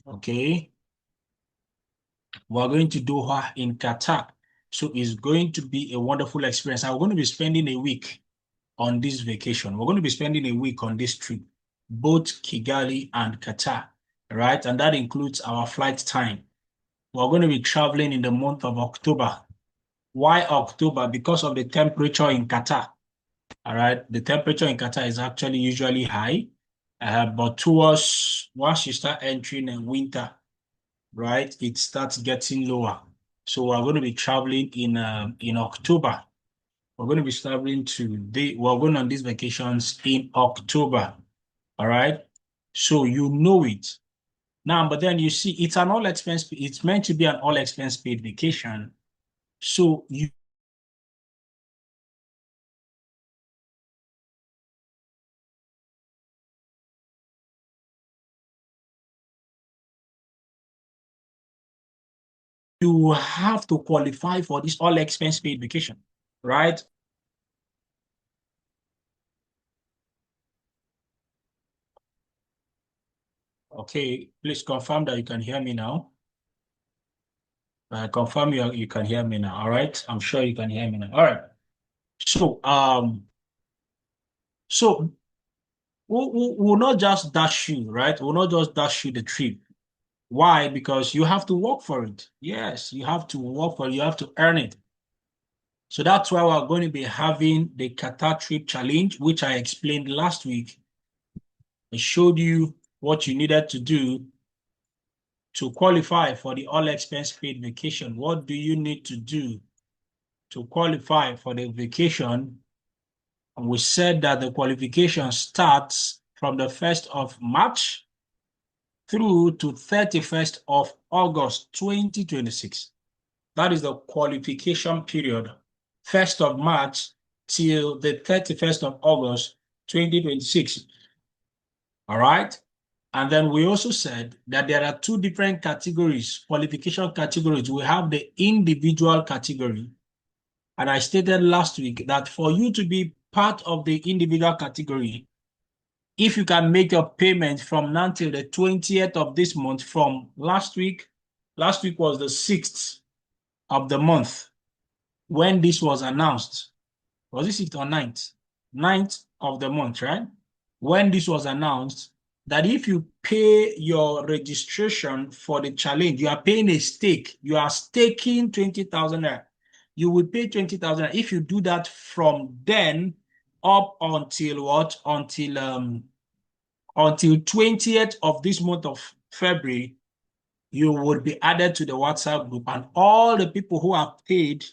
Okay. We're going to Doha in Qatar. So it's going to be a wonderful experience. I'm going to be spending a week on this vacation. We're going to be spending a week on this trip, both Kigali and Qatar, right? And that includes our flight time. We're going to be traveling in the month of October. Why October? Because of the temperature in Qatar. All right. The temperature in Qatar is actually usually high, but towards once you start entering in winter, right, it starts getting lower. So we're going to be traveling in October. We're going to be traveling we're going on these vacations in October. All right. So you know it. Now, but then you see it's an all expense, it's meant to be an all expense paid vacation. So you have to qualify for this all expense paid vacation, right? Okay, please confirm that you can hear me now. Confirm you can hear me now. All right, I'm sure you can hear me now. All right. So so we'll not just dash you, right? We'll not just dash you the trip. Why? Because you have to work for it. Yes, you have to work for it. You have to earn it. So that's why we're going to be having the Qatar Trip Challenge, which I explained last week. I showed you what you needed to do to qualify for the all expense paid vacation. What do you need to do to qualify for the vacation? And we said that the qualification starts from the 1st of March through to 31st of August 2026. That is the qualification period, 1st of March till the 31st of August 2026. All right. And then we also said that there are two different categories, qualification categories. We have the individual category. And I stated last week that for you to be part of the individual category, if you can make your payment from now till the 20th of this month from last week was the 6th of the month when this was announced. Was it 6th or 9th? 9th of the month, right? When this was announced, that if you pay your registration for the challenge, you are paying a stake. You are staking 20,000 naira. You will pay 20,000 naira. If you do that from then up until what? Until 20th of this month of February, you would be added to the WhatsApp group, and all the people who have paid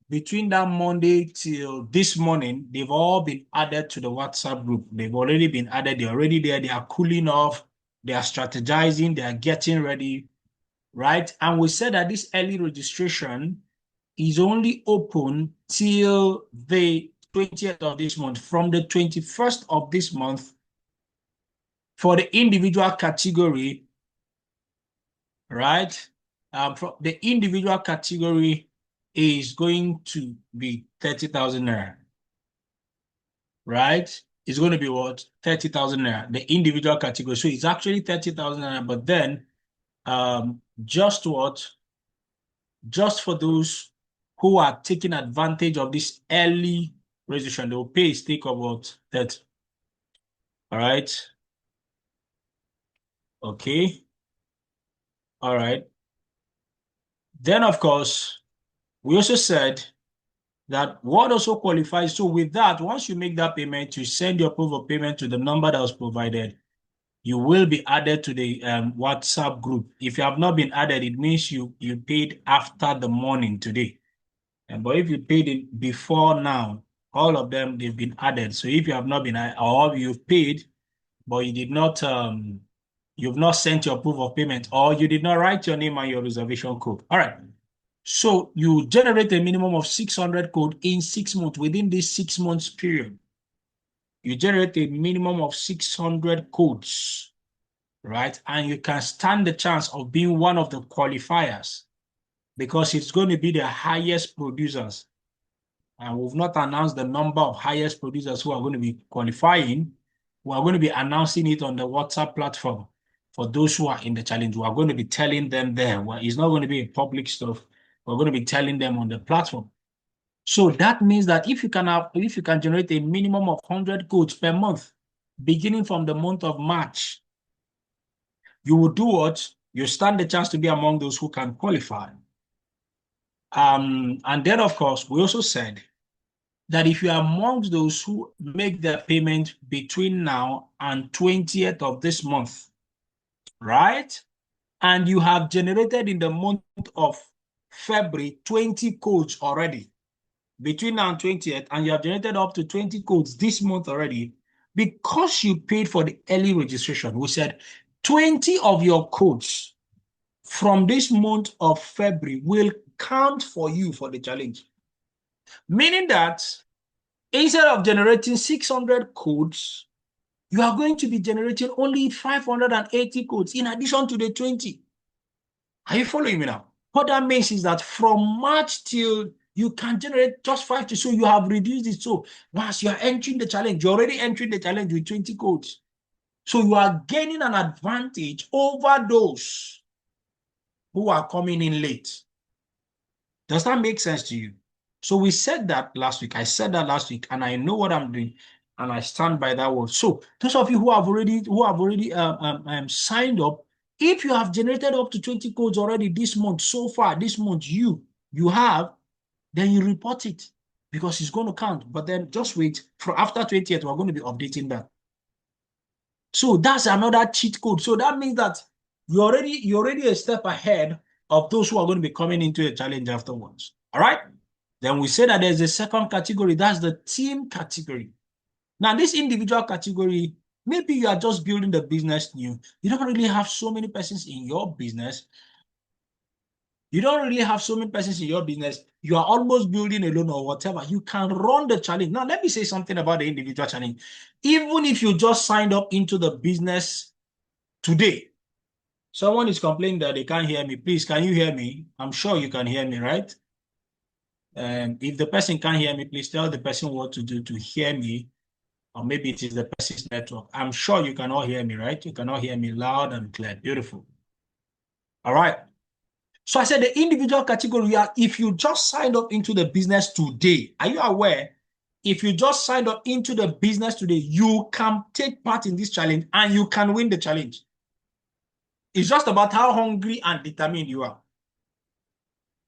between that Monday till this morning, they've all been added to the WhatsApp group. They've already been added. They're already there. They are cooling off. They are strategizing. They are getting ready, right? And we said that this early registration is only open till the 20th of this month. From the 21st of this month, for the individual category, right? For the individual category is going to be 30,000 naira, right? It's going to be what? 30,000 naira, the individual category. So it's actually 30,000 naira, but then just what? Just for those who are taking advantage of this early registration, they will pay a stake of what? 30. All right. Okay. All right. Then, of course, we also said that what also qualifies. So with that, once you make that payment, you send your proof of payment to the number that was provided. You will be added to the WhatsApp group. If you have not been added, it means you paid after the morning today. But if you paid it before now, all of them, they've been added. So if you have not been added, or you've paid, but you did not, you've not sent your proof of payment, or you did not write your name and your reservation code. All right. So you generate a minimum of 600 code in 6 months. Within this 6 months period, you generate a minimum of 600 codes, right? And you can stand the chance of being one of the qualifiers because it's going to be the highest producers. And we've not announced the number of highest producers who are going to be qualifying. We are going to be announcing it on the WhatsApp platform. for those who are in the challenge. We are going to be telling them there. Well, it's not going to be public stuff. We're going to be telling them on the platform. So that means that if you can generate a minimum of 100 codes per month, beginning from the month of March, you will do what? You stand the chance to be among those who can qualify. And then, of course, we also said that if you are amongst those who make their payment between now and 20th of this month, right? And you have generated in the month of February 20 codes already, between now and 20th, and you have generated up to 20 codes this month already, because you paid for the early registration, we said 20 of your codes from this month of February will count for you for the challenge. Meaning that instead of generating 600 codes, you are going to be generating only 580 codes in addition to the 20. Are you following me now? What that means is that from March till you can generate just 5 so you have reduced it. So once you are entering the challenge, you're already entering the challenge with 20 codes. So you are gaining an advantage over those who are coming in late. Does that make sense to you? So we said that last week. I said that last week, and I know what I'm doing, and I stand by that word. So those of you who have already signed up, if you have generated up to 20 codes already this month, so far this month you have, then you report it because it's going to count. But then just wait for after 20th, we're going to be updating that. So that's another cheat code. So that means that you're already a step ahead of those who are going to be coming into a challenge afterwards. All right? Then we say that there's a second category. That's the team category. Now, this individual category, maybe you are just building the business new. You don't really have so many persons in your business. You are almost building alone or whatever. You can run the challenge. Now, let me say something about the individual challenge. Even if you just signed up into the business today, someone is complaining that they can't hear me. Please, can you hear me? I'm sure you can hear me, right? If the person can't hear me, please tell the person what to do to hear me. Or maybe it is the person's network. I'm sure you can all hear me, right? You can all hear me loud and clear. Beautiful. All right. So I said the individual category, if you just signed up into the business today, are you aware? If you just signed up into the business today, you can take part in this challenge and you can win the challenge. It's just about how hungry and determined you are.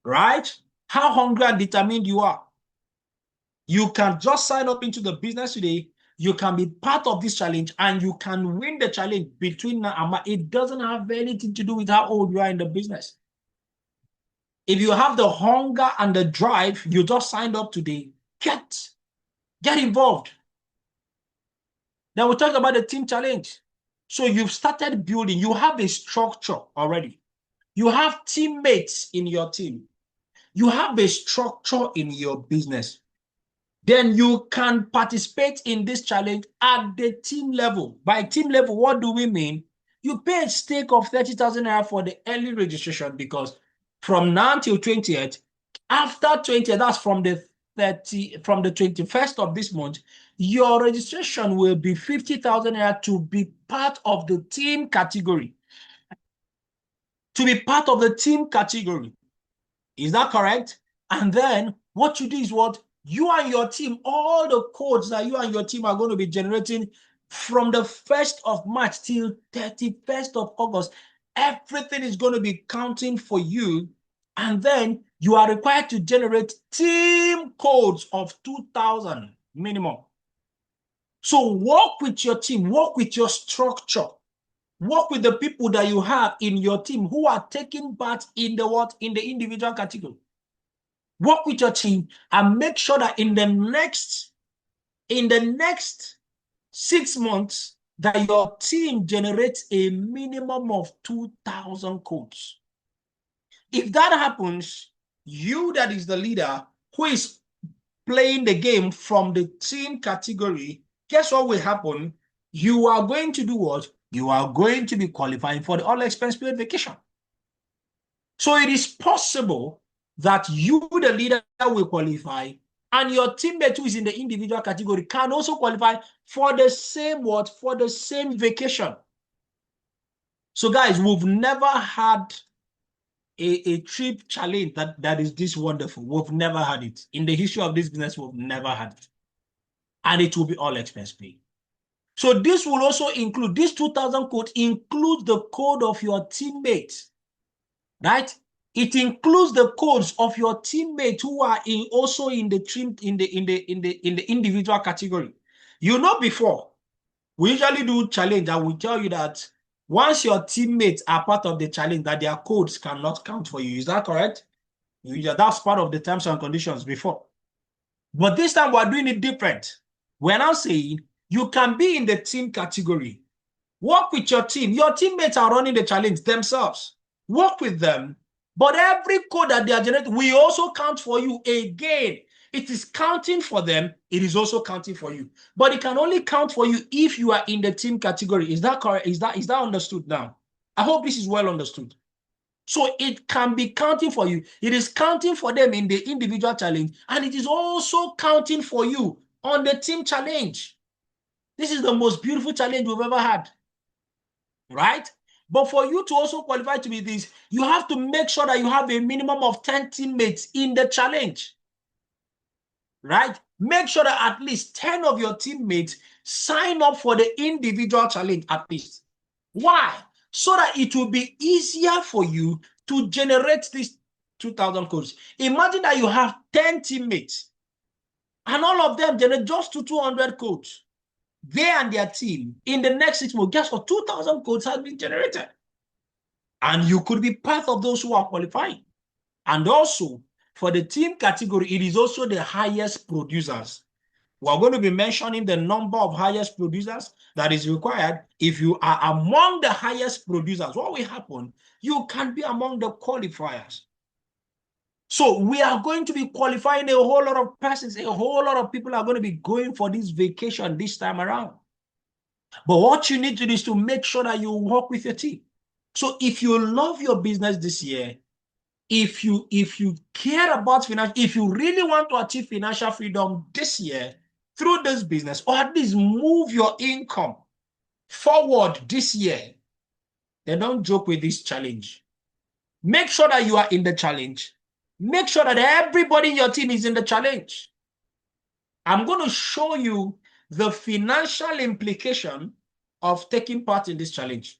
Right? How hungry and determined you are. You can just sign up into the business today. You can be part of this challenge and you can win the challenge between now and March. It doesn't have anything to do with how old you are in the business. If you have the hunger and the drive, you just signed up today, get involved. Now we talked about the team challenge. So you've started building. You have a structure already. You have teammates in your team. You have a structure in your business. Then you can participate in this challenge at the team level. By team level, what do we mean? You pay a stake of 30,000 naira for the early registration because from now till 20th, after 20th, that's from the 21st of this month, your registration will be 50,000 naira to be part of the team category. To be part of the team category. Is that correct? And then what you do is what? You and your team, all the codes that you and your team are going to be generating from the 1st of March till 31st of August, everything is going to be counting for you. And then you are required to generate team codes of 2,000 minimum. So work with your team, work with your structure, work with the people that you have in your team who are taking part in the what? In the individual category. Work with your team and make sure that in the next 6 months that your team generates a minimum of 2,000 codes. If that happens, you that is the leader who is playing the game from the team category, guess what will happen? You are going to do what? You are going to be qualifying for the all expense paid vacation. So it is possible that you, the leader, will qualify, and your teammate who is in the individual category can also qualify for the same what? For the same vacation. So guys, we've never had a trip challenge that is this wonderful. We've never had it. In the history of this business, we've never had it. And it will be all expense paid. So this will also include, this 2,000 code includes the code of your teammates, right? It includes the codes of your teammates who are also in the team, in the individual category. You know, before we usually do challenge, I will tell you that once your teammates are part of the challenge, that their codes cannot count for you. Is that correct? That's part of the terms and conditions before. But this time we're doing it different. We're now saying you can be in the team category. Work with your team. Your teammates are running the challenge themselves. Work with them. But every code that they are generating, we also count for you again. It is counting for them. It is also counting for you. But it can only count for you if you are in the team category. Is that correct? Is that understood now? I hope this is well understood. So it can be counting for you. It is counting for them in the individual challenge, and it is also counting for you on the team challenge. This is the most beautiful challenge we've ever had, right? But for you to also qualify to be this, you have to make sure that you have a minimum of 10 teammates in the challenge, right? Make sure that at least 10 of your teammates sign up for the individual challenge at least. Why? So that it will be easier for you to generate these 2,000 codes. Imagine that you have 10 teammates and all of them generate just 200 codes. They and their team in the next 6 months, guess what? 2,000 codes has been generated. And you could be part of those who are qualifying. And also, for the team category, it is also the highest producers. We're going to be mentioning the number of highest producers that is required. If you are among the highest producers, what will happen? You can be among the qualifiers. So we are going to be qualifying a whole lot of persons. A whole lot of people are going to be going for this vacation this time around. But what you need to do is to make sure that you work with your team. So if you love your business this year, if you care about finance, if you really want to achieve financial freedom this year through this business, or at least move your income forward this year, then don't joke with this challenge. Make sure that you are in the challenge. Make sure that everybody in your team is in the challenge. I'm going to show you the financial implication of taking part in this challenge.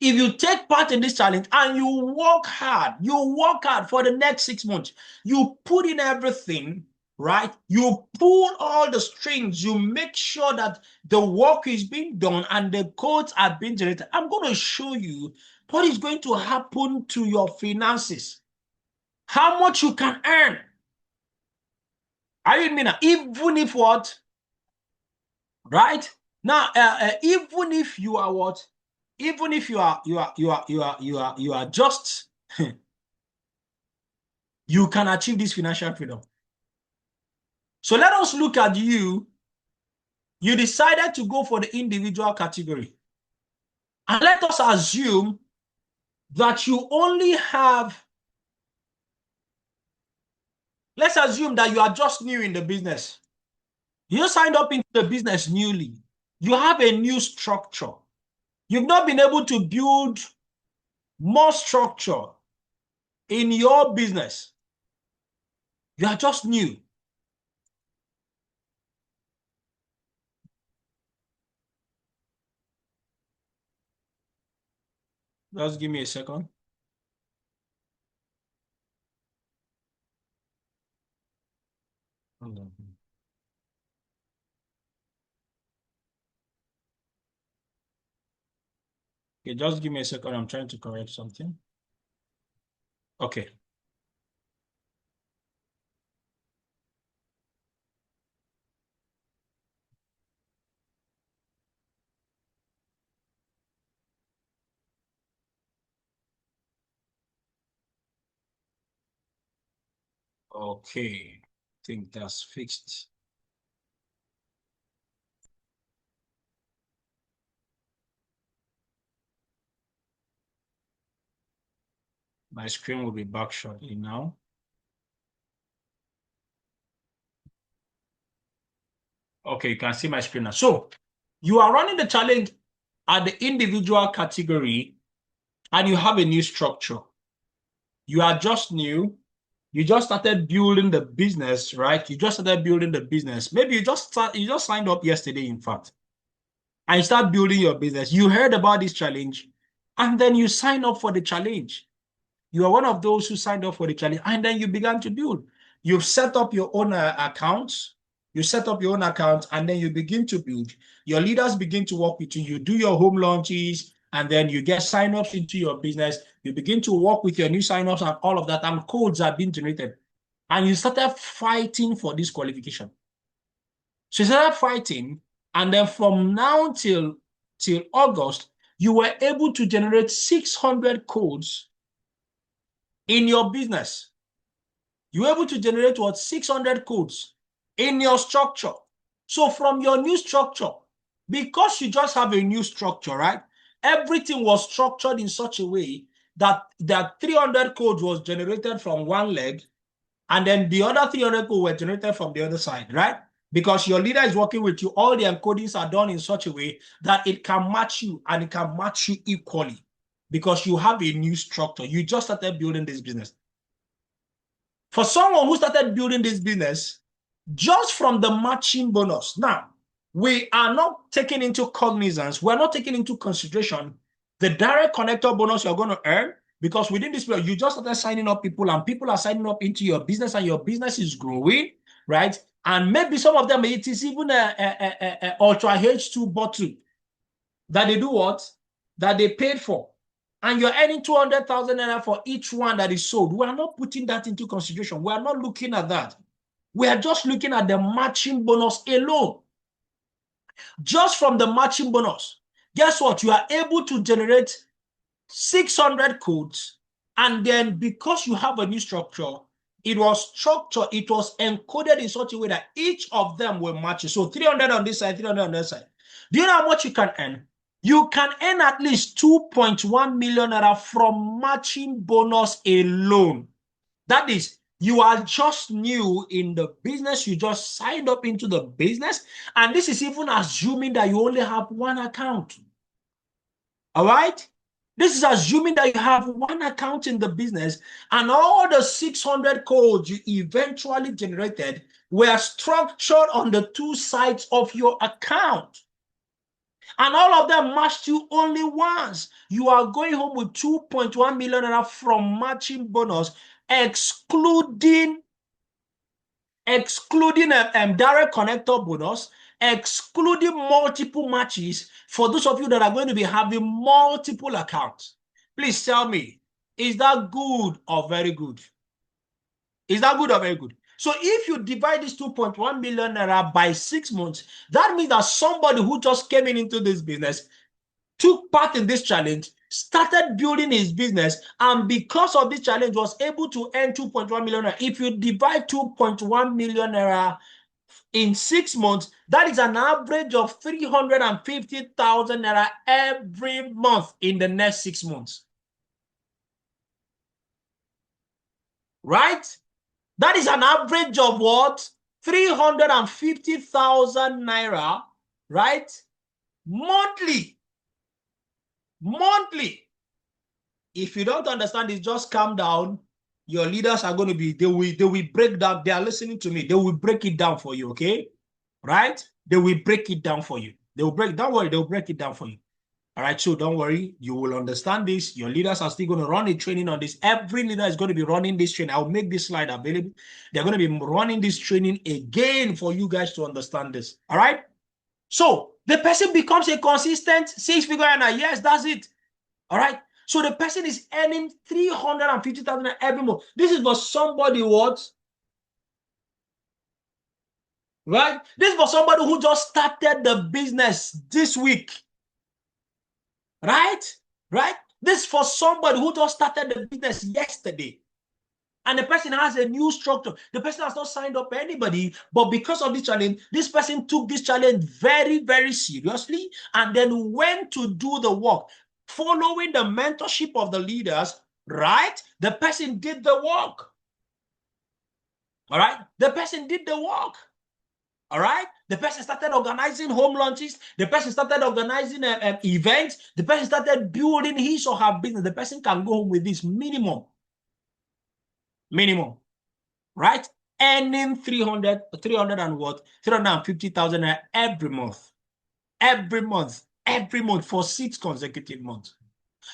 If you take part in this challenge and you work hard for the next 6 months, you put in everything, right? You pull all the strings, you make sure that the work is being done and the codes are being generated. I'm going to show you what is going to happen to your finances, how much you can earn. Are you with me now? Even if what? Right? Now, even if you are what? Even if you are just you can achieve this financial freedom. So let us look at you. You decided to go for the individual category. And let us assume that you only have, let's assume that you are just new in the business. You signed up into the business newly. You have a new structure. You've not been able to build more structure in your business. You are just new. Just give me a second. Hold on. Okay, just give me a second. I'm trying to correct something. Okay. Okay. I think that's fixed. My screen will be back shortly now. Okay, you can see my screen now. So you are running the challenge at the individual category and you have a new structure. You are just new. You just started building the business, right? You just started building the business. Maybe you just signed up yesterday, in fact, and you start building your business. You heard about this challenge, and then you sign up for the challenge. You are one of those who signed up for the challenge, and then you began to build. You've set up your own accounts. You set up your own account, and then you begin to build. Your leaders begin to work with you. You do your home launches, and then you get sign-ups into your business. You begin to work with your new sign-ups and all of that, and codes are being generated. And you started fighting for this qualification. So you started fighting, and then from now till August, you were able to generate 600 codes in your business. You were able to generate what? 600 codes in your structure. So from your new structure, because you just have a new structure, right? Everything was structured in such a way that 300 codes was generated from one leg, and then the other 300 codes were generated from the other side, right? Because your leader is working with you, all the encodings are done in such a way that it can match you, and it can match you equally because you have a new structure. You just started building this business. For someone who started building this business, just from the matching bonus, now, we are not taking into cognizance, we're not taking into consideration the direct connector bonus you're going to earn, because within this period, you just started signing up people, and people are signing up into your business, and your business is growing, right? And maybe some of them, it is even a Ultra H2 bottle that they do what? That they paid for. And you're earning 200,000 naira for each one that is sold. We are not putting that into consideration. We are not looking at that. We are just looking at the matching bonus alone. Just from the matching bonus, guess what? You are able to generate 600 codes. And then because you have a new structure, it was structured, it was encoded in such a way that each of them will match. So 300 on this side, 300 on this side. Do you know how much you can earn? You can earn at least 2.1 million naira from matching bonus alone. That is, you are just new in the business. You just signed up into the business. And this is even assuming that you only have one account. All right? This is assuming that you have one account in the business, and all the 600 codes you eventually generated were structured on the two sides of your account. And all of them matched you only once. You are going home with 2.1 million from matching bonus, excluding direct connector bonus, excluding multiple matches for those of you that are going to be having multiple accounts. Please tell me, is that good or very good? Is that good or very good? So if you divide this 2.1 million naira by 6 months, that means that somebody who just came into this business, took part in this challenge, started building his business, and because of this challenge was able to earn 2.1 million naira. If you divide 2.1 million naira in 6 months, that is an average of 350,000 naira every month in the next 6 months. Right? That is an average of what? 350,000 naira, right? Monthly. If you don't understand this, just calm down. Your leaders are going to be, they will break down. They are listening to me. They will break it down for you, okay? Right? They will break it down for you. Don't worry, they'll break it down for you. All right, so don't worry, you will understand this. Your leaders are still going to run a training on this. Every leader is going to be running this training. I'll make this slide available. They're going to be running this training again for you guys to understand this. All right? So the person becomes a consistent 6-figure earner. Yes, that's it. All right? So the person is earning 350,000 every month. This is for somebody what? Right? This is for somebody who just started the business this week. Right? This is for somebody who just started the business yesterday. And the person has a new structure. The person has not signed up anybody, but because of this challenge, this person took this challenge very, very seriously and then went to do the work. Following the mentorship of the leaders, right? The person did the work. All right? The person did the work. All right. The person started organizing home launches. The person started organizing events. The person started building his or her business. The person can go home with this minimum, right? Earning 300 and what? 350,000 every month, every month for 6 consecutive months.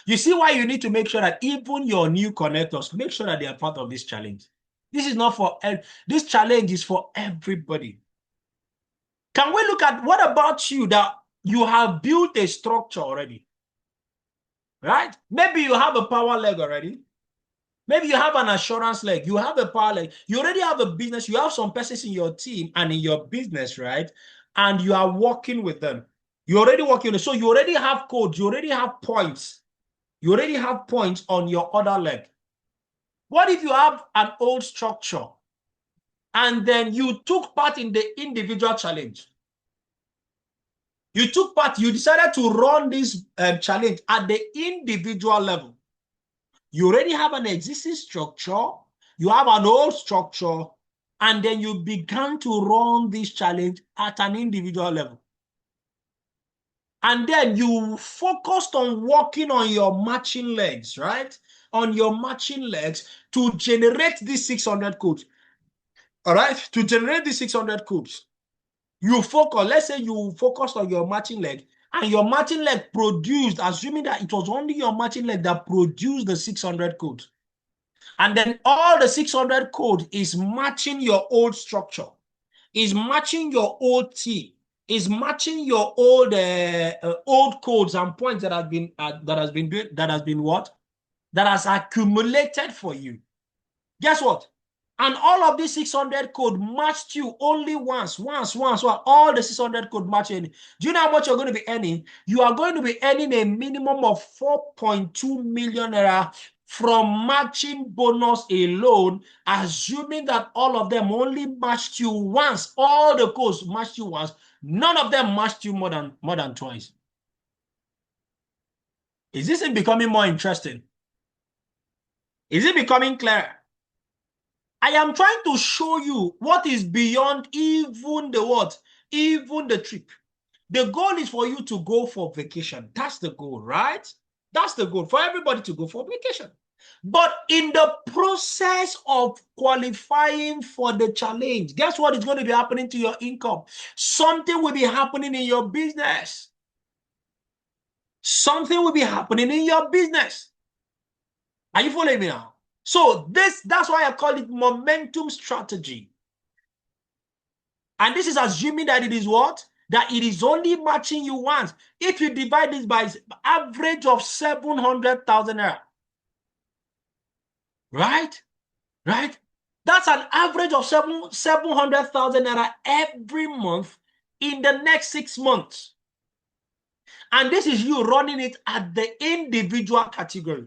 You see why you need to make sure that even your new connectors, make sure that they are part of this challenge. This is not for, this challenge is for everybody. Can we look at what about you that you have built a structure already, right? Maybe you have a power leg already. Maybe you have an assurance leg. You have a power leg. You already have a business. You have some persons in your team and in your business, right? And you are working with them. You're already working. So you already have codes. You already have points. You already have points on your other leg. What if you have an old structure and then you took part in the individual challenge? You took part, you decided to run this challenge at the individual level. You already have an existing structure, you have an old structure, and then you began to run this challenge at an individual level. And then you focused on working on your matching legs, right? On your matching legs to generate these 600 codes. All right? To generate these 600 codes. You focus, let's say you focused on your matching leg, and your matching leg produced, assuming that it was only your matching leg that produced the 600 code. And then all the 600 code is matching your old structure, is matching your old team, is matching your old codes and points that has accumulated for you. Guess what? And all of these 600 code matched you only once. All the 600 code match you. Do you know how much you're going to be earning? You are going to be earning a minimum of 4.2 million naira from matching bonus alone, assuming that all of them only matched you once. All the codes matched you once. None of them matched you more than twice. Is this becoming more interesting? Is it becoming clearer? I am trying to show you what is beyond even the what? Even the trip. The goal is for you to go for vacation. That's the goal, right? That's the goal for everybody to go for vacation. But in the process of qualifying for the challenge, guess what is going to be happening to your income? Something will be happening in your business. Something will be happening in your business. Are you following me now? So that's why I call it momentum strategy. And this is assuming that it is what? That it is only matching you once. If you divide this by average of 700,000 naira, right? Right? That's an average of 700,000 naira every month in the next 6 months. And this is you running it at the individual category.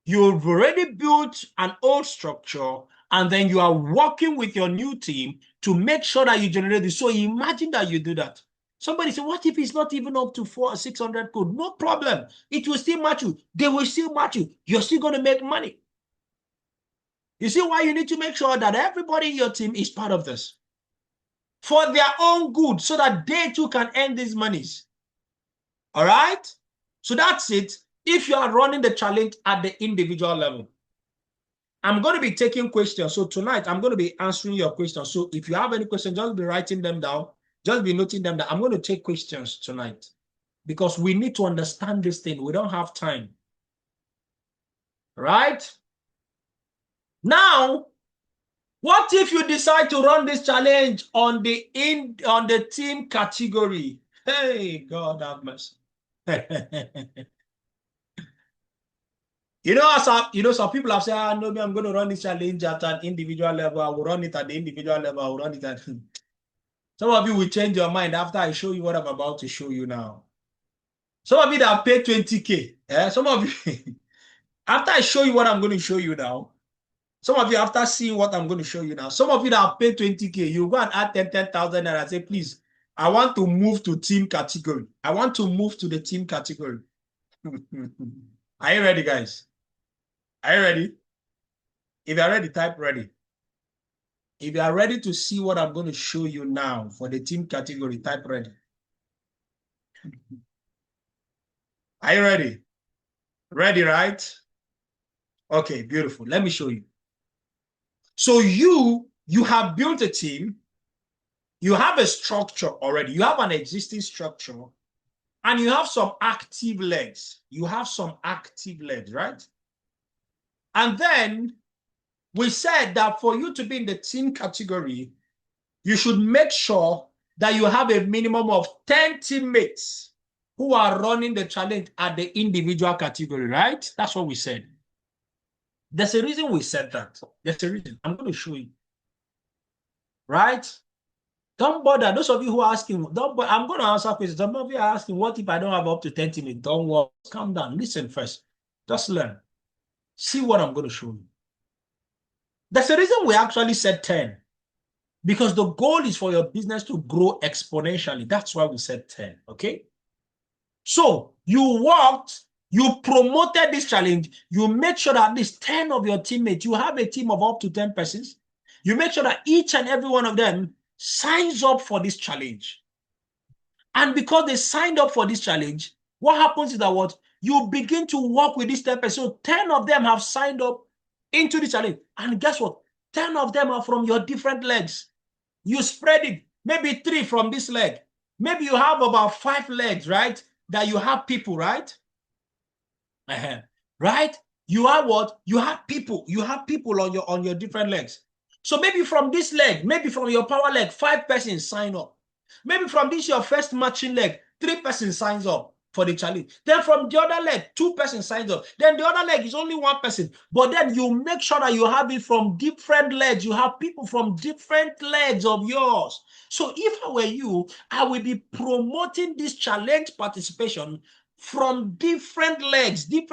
You've already built an old structure, and then you are working with your new team to make sure that you generate this. So imagine that you do that. Somebody say, what if it's not even up to 600 code? No problem. It will still match you. They will still match you. You're still going to make money. You see why you need to make sure that everybody in your team is part of this for their own good, so that they too can earn these monies. All right? So that's it. If you are running the challenge at the individual level, I'm going to be taking questions. So tonight, I'm going to be answering your questions. So if you have any questions, just be writing them down. Just be noting them down. I'm going to take questions tonight because we need to understand this thing. We don't have time. Right? Now, what if you decide to run this challenge on the team category? Hey, God have mercy. Some people have said, no, I'm going to run this challenge at an individual level. I will run it at the individual level. I will run it at... Some of you will change your mind after I show you what I'm about to show you now. Some of you that have paid 20K. Some of you, after I show you what I'm going to show you now, some of you, after seeing what I'm going to show you now, some of you that have paid 20K, you go and add 10,000 and say, please, I want to move to team category. I want to move to the team category. Are you ready, guys? Are you ready? If you're ready, type ready. If you are ready to see what I'm going to show you now for the team category, type ready. Are you ready? Ready, right? Okay, beautiful. Let me show you. So you have built a team. You have a structure already. You have an existing structure. And you have some active legs. You have some active legs, right? And then we said that for you to be in the team category, you should make sure that you have a minimum of 10 teammates who are running the challenge at the individual category, right? That's what we said. There's a reason we said that. There's a reason. I'm going to show you. Right? Don't bother. Those of you who are asking, don't bother. I'm going to answer questions. Some of you are asking, what if I don't have up to 10 teammates? Don't worry. Calm down. Listen first. Just learn. See what I'm going to show you. There's a reason we actually said 10. Because the goal is for your business to grow exponentially. That's why we said 10. Okay? So you worked, you promoted this challenge, you make sure that at least 10 of your teammates, you have a team of up to 10 persons, you make sure that each and every one of them signs up for this challenge. And because they signed up for this challenge, what happens is that what? You begin to work with these 10 persons. So 10 of them have signed up into the challenge. And guess what? 10 of them are from your different legs. You spread it, maybe 3 from this leg. Maybe you have about 5 legs, right? That you have people, right? Right? You have what? You have people. You have people on your different legs. So maybe from this leg, maybe from your power leg, 5 persons sign up. Maybe from this your first matching leg, 3 persons signs up for the challenge. Then from the other leg, 2 persons signs up. Then the other leg is only 1 person. But then you make sure that you have it from different legs. You have people from different legs of yours. So if I were you, I will be promoting this challenge participation from different legs. Make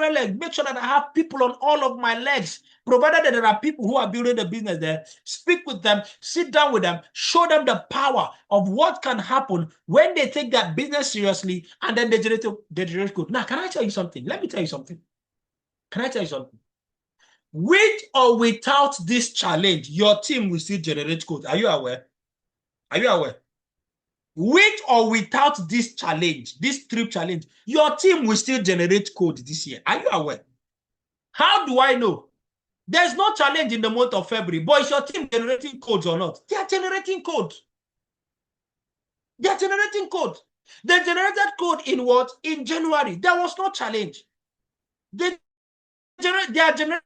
sure that I have people on all of my legs. Provided that there are people who are building the business there, speak with them, sit down with them, show them the power of what can happen when they take that business seriously and then they generate code. Now, can I tell you something? Let me tell you something. Can I tell you something? With or without this challenge, your team will still generate code. Are you aware? Are you aware? With or without this challenge, this trip challenge, your team will still generate code this year. Are you aware? How do I know? There's no challenge in the month of February, but is your team generating codes or not? They are generating code. They are generating code. They generated code in what? In January. There was no challenge. They are generating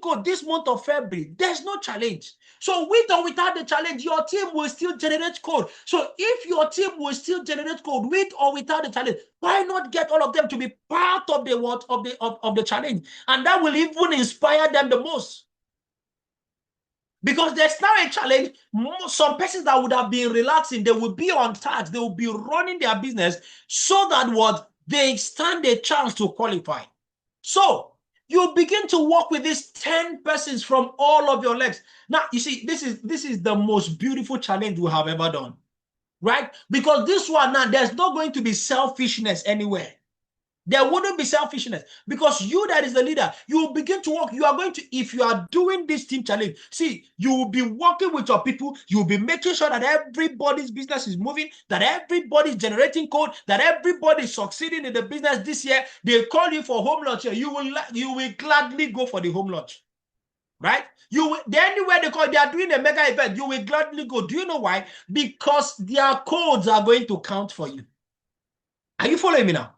code this month of February. There's no challenge. So with or without the challenge, your team will still generate code. So if your team will still generate code with or without the challenge, why not get all of them to be part of the what of the challenge? And that will even inspire them the most. Because there's now a challenge. Some persons that would have been relaxing, they will be on task, they will be running their business so that what they stand a chance to qualify. So you begin to work with these 10 persons from all of your legs. Now, you see, this is the most beautiful challenge we have ever done, right? Because this one now, there's not going to be selfishness anywhere. There wouldn't be selfishness because you that is the leader, you will begin to work. You are going to, if you are doing this team challenge, see, you will be working with your people. You will be making sure that everybody's business is moving, that everybody's generating code, that everybody's succeeding in the business this year. They call you for home launch here. You will gladly go for the home launch, right? Anywhere they call, they are doing a mega event, you will gladly go. Do you know why? Because their codes are going to count for you. Are you following me now?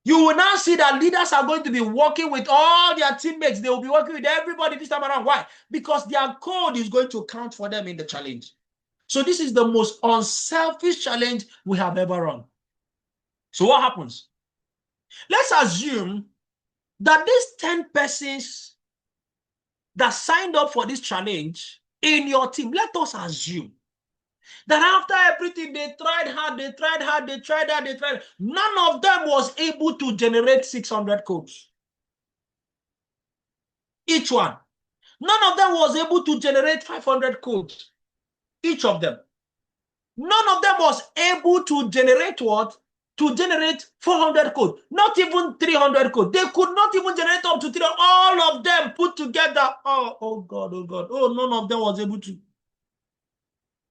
You will now see that leaders are going to be working with all their teammates. They will be working with everybody this time around. Why? Because their code is going to count for them in the challenge. So this is the most unselfish challenge we have ever run. So what happens? Let's assume that these 10 persons that signed up for this challenge in your team, let us assume that after everything, they tried hard, none of them was able to generate 600 codes. Each one. None of them was able to generate 500 codes. Each of them. None of them was able to generate what? to generate 400 code, not even 300 code. They could not even generate up to 300. All of them put together. Oh God, oh God. Oh, none of them was able to.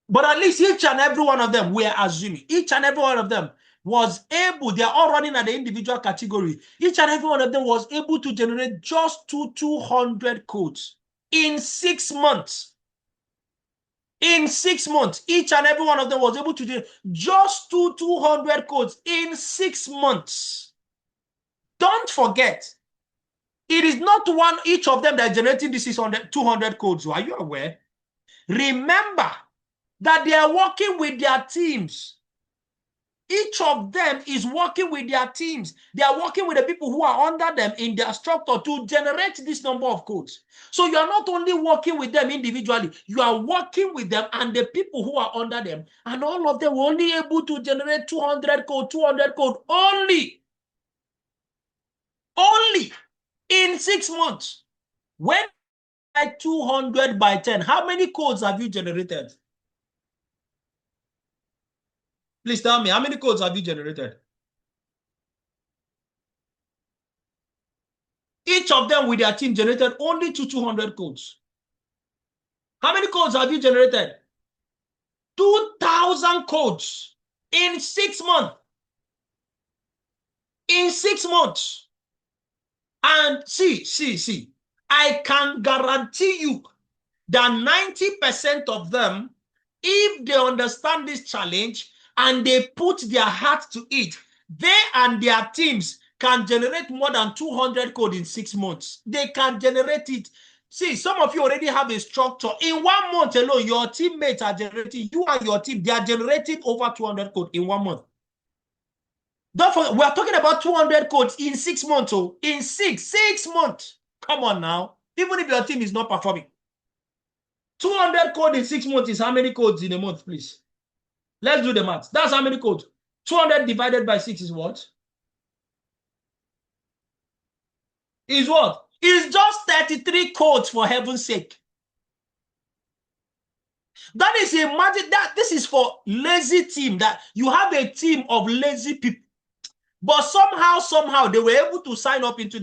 But at least each and every one of them, we are assuming, each and every one of them was able, they are all running at the individual category. Each and every one of them was able to generate just 200 codes in 6 months. In 6 months, each and every one of them was able to do just 200 codes in 6 months. Don't forget, it is not one each of them that is generating this 200 codes. Are you aware? Remember that they are working with their teams. Each of them is working with their teams. They are working with the people who are under them in their structure to generate this number of codes. So you are not only working with them individually, you are working with them and the people who are under them. And all of them were only able to generate 200 code only in 6 months. When 200 by 10, how many codes have you generated? Please tell me, how many codes have you generated? Each of them with their team generated only 200 codes. How many codes have you generated? 2,000 codes in 6 months. In 6 months. And see, I can guarantee you that 90% of them, if they understand this challenge and they put their heart to it, they and their teams can generate more than 200 code in 6 months. They can generate it. See, some of you already have a structure. In 1 month alone, your teammates are generating, you and your team, they are generating over 200 code in 1 month. Don't forget, we are talking about 200 codes in 6 months. Oh, in six months. Come on now. Even if your team is not performing. 200 code in 6 months is how many codes in a month, please? Let's do the math. That's how many codes? 200 divided by 6 is what? Is what? It's just 33 codes, for heaven's sake. That is, imagine that this is for lazy team, that you have a team of lazy people. But somehow they were able to sign up into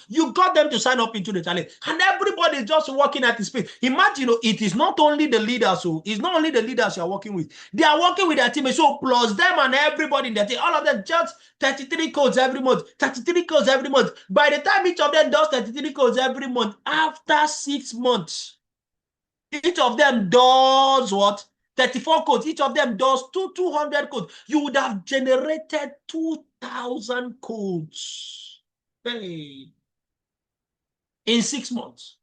you got them to sign up into the challenge. And everybody is just working at the speed. Imagine, it is not only the leaders, it's not only the leaders you are working with. They are working with their teammates. So plus them and everybody in their team, all of them just 33 codes every month. 33 codes every month. By the time each of them does 33 codes every month, after 6 months, each of them does what? 34 codes. Each of them does 200 codes. You would have generated 2,000 codes. Hey. In 6 months.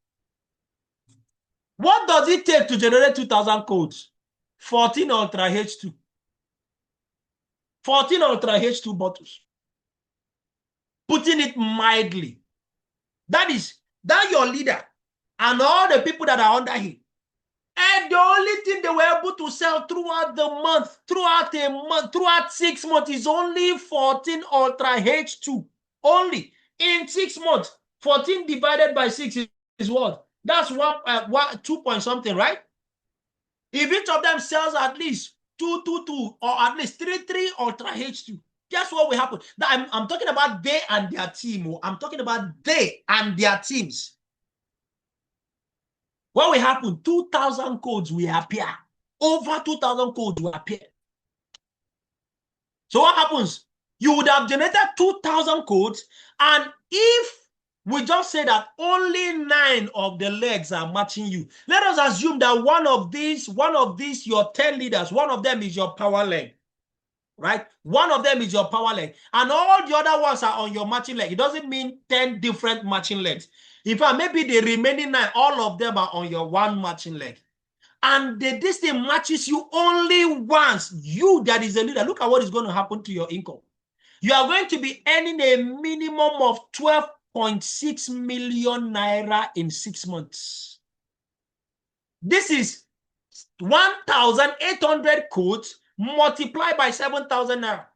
What does it take to generate 2,000 codes? 14 Ultra H2. 14 Ultra H2 bottles. Putting it mildly. That your leader and all the people that are under him. And the only thing they were able to sell throughout the month, throughout 6 months is only 14 Ultra H2. Only in 6 months. 14 divided by 6 is what? That's 2 point something, right? If each of them sells at least 2 or at least 3 Ultra H2, guess what will happen? I'm talking about they and their team. I'm talking about they and their teams. What will happen? 2,000 codes will appear. Over 2,000 codes will appear. So what happens? You would have generated 2,000 codes, and if we just say that only 9 of the legs are matching you, let us assume that one of these, your 10 leaders, one of them is your power leg, right? One of them is your power leg, and all the other ones are on your matching leg. It doesn't mean 10 different matching legs. In fact, maybe the remaining 9, all of them are on your one matching leg. And this thing matches you only once. You that is a leader, look at what is going to happen to your income. You are going to be earning a minimum of 12.6 million naira in 6 months. This is 1,800 codes multiplied by 7,000 naira.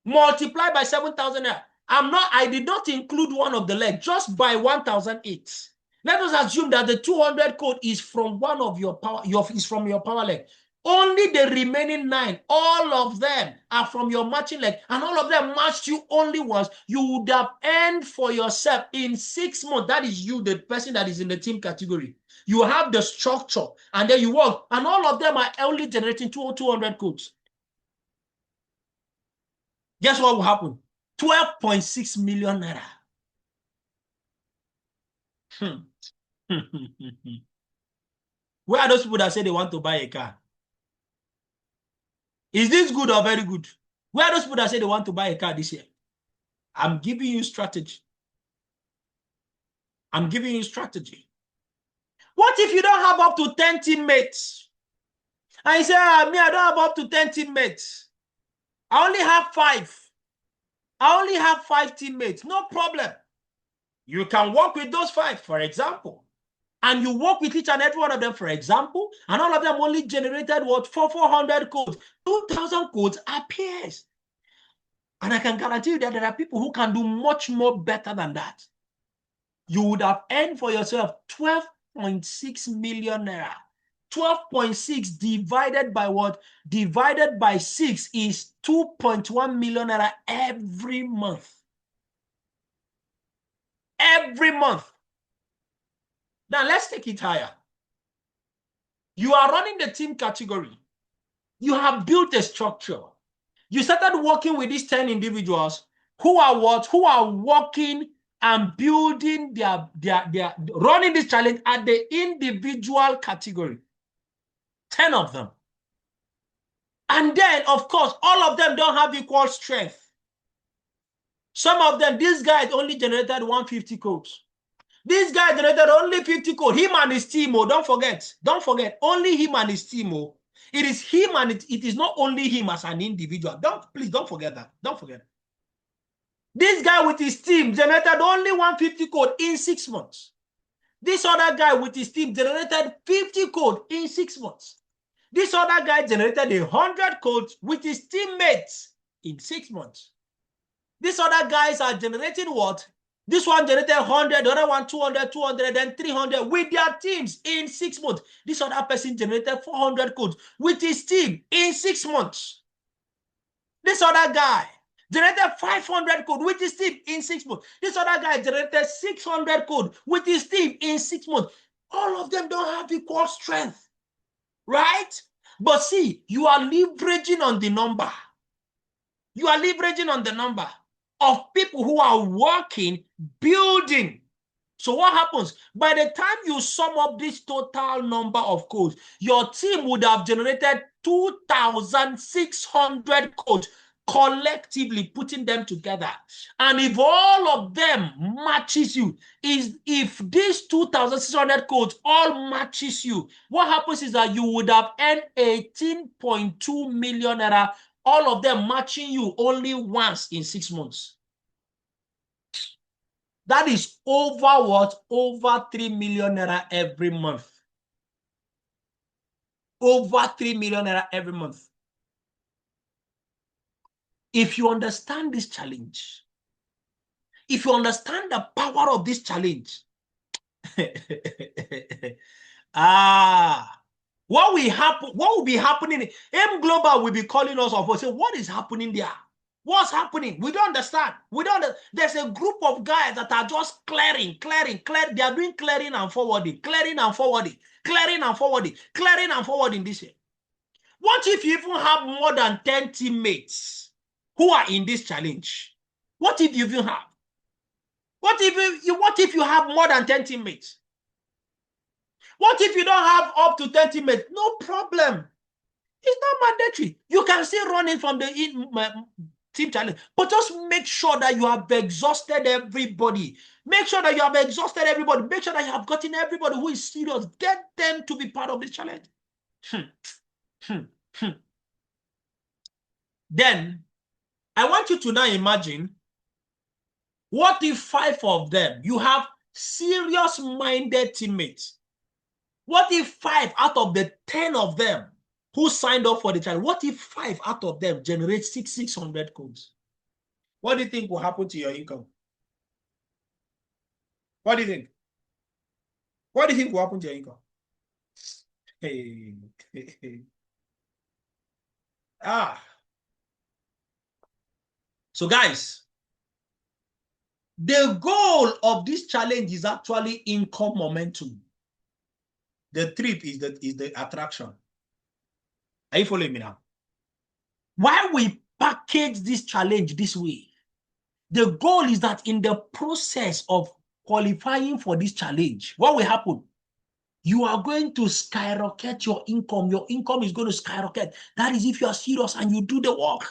Multiplied by 7,000 naira. I did not include one of the legs, just by 1,008. Let us assume that the 200 code is from one of your power, is from your power leg. Only the remaining 9, all of them are from your matching leg, and all of them matched you only once. You would have earned for yourself in 6 months. That is you, the person that is in the team category. You have the structure, and then you work, and all of them are only generating 200 codes. Guess what will happen? 12.6 million naira. Where are those people that say they want to buy a car? Is this good or very good? Where are those people that say they want to buy a car this year? I'm giving you strategy. I'm giving you strategy. What if you don't have up to 10 teammates? And you say, me, I don't have up to 10 teammates. I only have 5. I only have 5 teammates. No problem. You can work with those 5, for example. And you work with each and every one of them, for example, and all of them only generated what? 400 codes. 2,000 codes appears. And I can guarantee you that there are people who can do much more better than that. You would have earned for yourself 12.6 million naira. 12.6 divided by what? Divided by 6 is 2.1 million naira every month. Every month. Now let's take it higher. You are running the team category. You have built a structure. You started working with these 10 individuals who are what? Who are working and building their running this challenge at the individual category. 10 of them. And then, of course, all of them don't have equal strength. Some of them, this guy only generated 150 codes. This guy generated only 50 codes. Him and his team, oh, don't forget, only him and his team, oh. It is him and it is not only him as an individual. Please don't forget that. Don't forget. This guy with his team generated only 150 code in 6 months. This other guy with his team generated 50 code in 6 months. This other guy generated 100 codes with his teammates in 6 months. These other guys are generating what? This one generated 100, the other one 200, 200, then 300 with their teams in 6 months. This other person generated 400 codes with his team in 6 months. This other guy generated 500 code with his team in 6 months. This other guy generated 600 code with his team in 6 months. All of them don't have equal strength, right? But see, you are leveraging on the number. You are leveraging on the number of people who are working, building. So what happens? By the time you sum up this total number of codes, your team would have generated 2,600 codes collectively, putting them together. And if all of them matches you, if these 2,600 codes all matches you, what happens is that you would have earned 18.2 million naira, all of them matching you only once in 6 months. That is over what? Over 3 million naira every month. Over 3 million naira every month. If you understand this challenge, if you understand the power of this challenge, what will be happening? M Global will be calling us up and say, what is happening there? What's happening? We don't understand. There's a group of guys that are just clearing. They are doing clearing and forwarding this year. What if you even have more than 10 teammates who are in this challenge? What if you even have? What if you have more than 10 teammates? What if you don't have up to 10 teammates? No problem. It's not mandatory. You can still run in from the team challenge, but just make sure that you have exhausted everybody. Make sure that you have exhausted everybody. Make sure that you have gotten everybody who is serious. Get them to be part of this challenge. Then, I want you to now imagine, what if 5 of them, you have serious-minded teammates? What if 5 out of the 10 of them who signed up for the challenge, what if 5 out of them generate 600 codes? What do you think will happen to your income? What do you think? What do you think will happen to your income? Hey. Ah. So guys, the goal of this challenge is actually income momentum. The trip is the attraction. Are you following me now? Why we package this challenge this way? The goal is that in the process of qualifying for this challenge, what will happen? You are going to skyrocket your income. Your income is going to skyrocket. That is if you are serious and you do the work.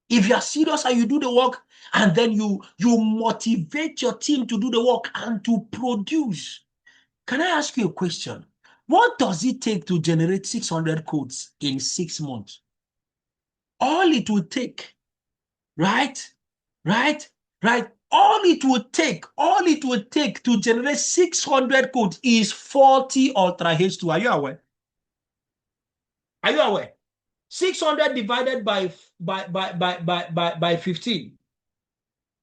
If you are serious and you do the work, and then you motivate your team to do the work and to produce. Can I ask you a question? What does it take to generate 600 codes in 6 months? All it will take, right? Right? Right? All it will take to generate 600 codes is 40 Ultra H2. Are you aware? Are you aware? 600 divided by 15.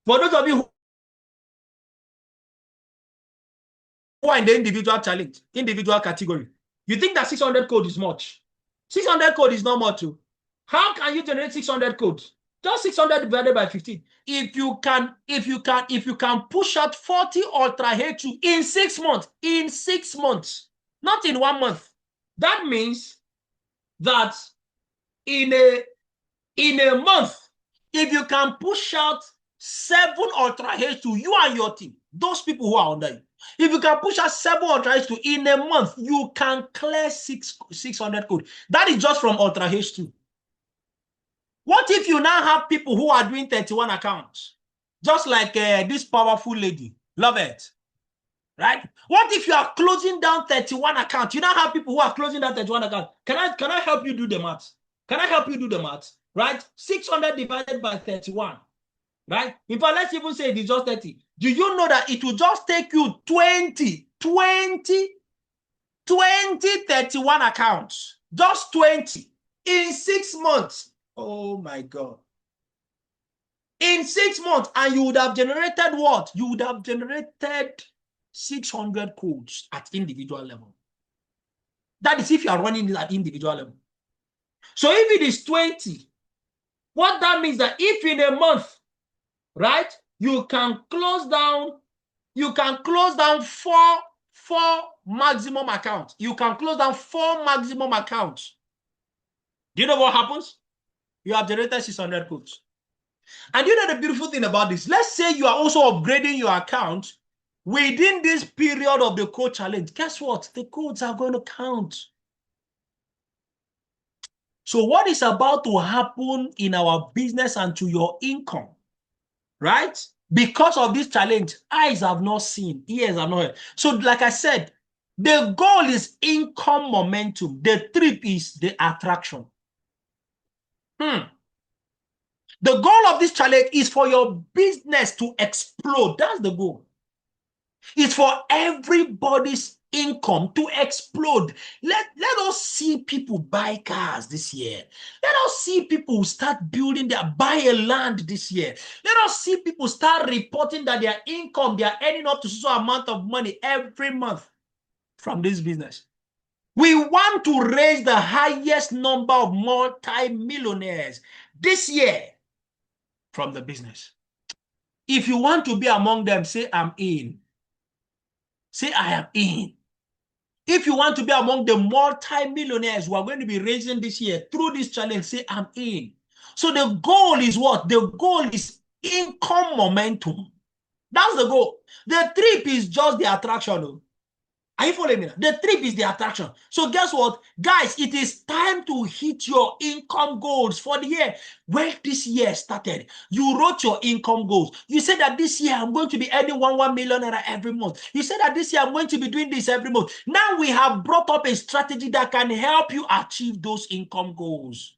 For those of you who are in the individual challenge, individual category, you think that 600 code is much. 600 code is not much too. How can you generate 600 codes? Just 600 divided by 15. If you can push out 40 Ultra H2 in 6 months, not in 1 month. That means that in a month, if you can push out 7 Ultra H2, you and your team, those people who are under you, if you can push out 7 Ultra H2 in a month, you can clear 600 code. That is just from Ultra H2. What if you now have people who are doing 31 accounts? Just like this powerful lady, love it, right? What if you are closing down 31 accounts? You now have people who are closing down 31 accounts. Can I help you do the math? Can I help you do the math? Right? 600 divided by 31, right? In fact, let's even say it is just 30. Do you know that it will just take you 20 31 accounts, just 20 in 6 months? Oh my God. In 6 months, and you would have generated what? You would have generated 600 codes at individual level. That is if you are running it at individual level. So if it is 20, what that means that if in a month, right, you can close down four maximum accounts. You can close down 4 maximum accounts. Do you know what happens? You have generated 600 codes. And you know the beautiful thing about this? Let's say you are also upgrading your account within this period of the code challenge. Guess what? The codes are going to count. So what is about to happen in our business and to your income, right? Because of this challenge, eyes have not seen, ears have not heard. So like I said, the goal is income momentum. The trip is the attraction. The goal of this challenge is for your business to explode. That's the goal. It's for everybody's income to explode. Let us see people buy cars this year. Let us see people start buy a land this year. Let us see people start reporting that their income, they are earning up to so amount of money every month from this business. We want to raise the highest number of multi-millionaires this year from the business. If you want to be among them, say, I'm in. Say, I am in. If you want to be among the multi-millionaires who are going to be raising this year through this challenge, say, I'm in. So the goal is what? The goal is income momentum. That's the goal. The trip is just the attraction. Are you following me? The trip is the attraction. So guess what? Guys, it is time to hit your income goals for the year. When this year started, you wrote your income goals. You said that this year I'm going to be earning 1 million naira every month. You said that this year I'm going to be doing this every month. Now we have brought up a strategy that can help you achieve those income goals.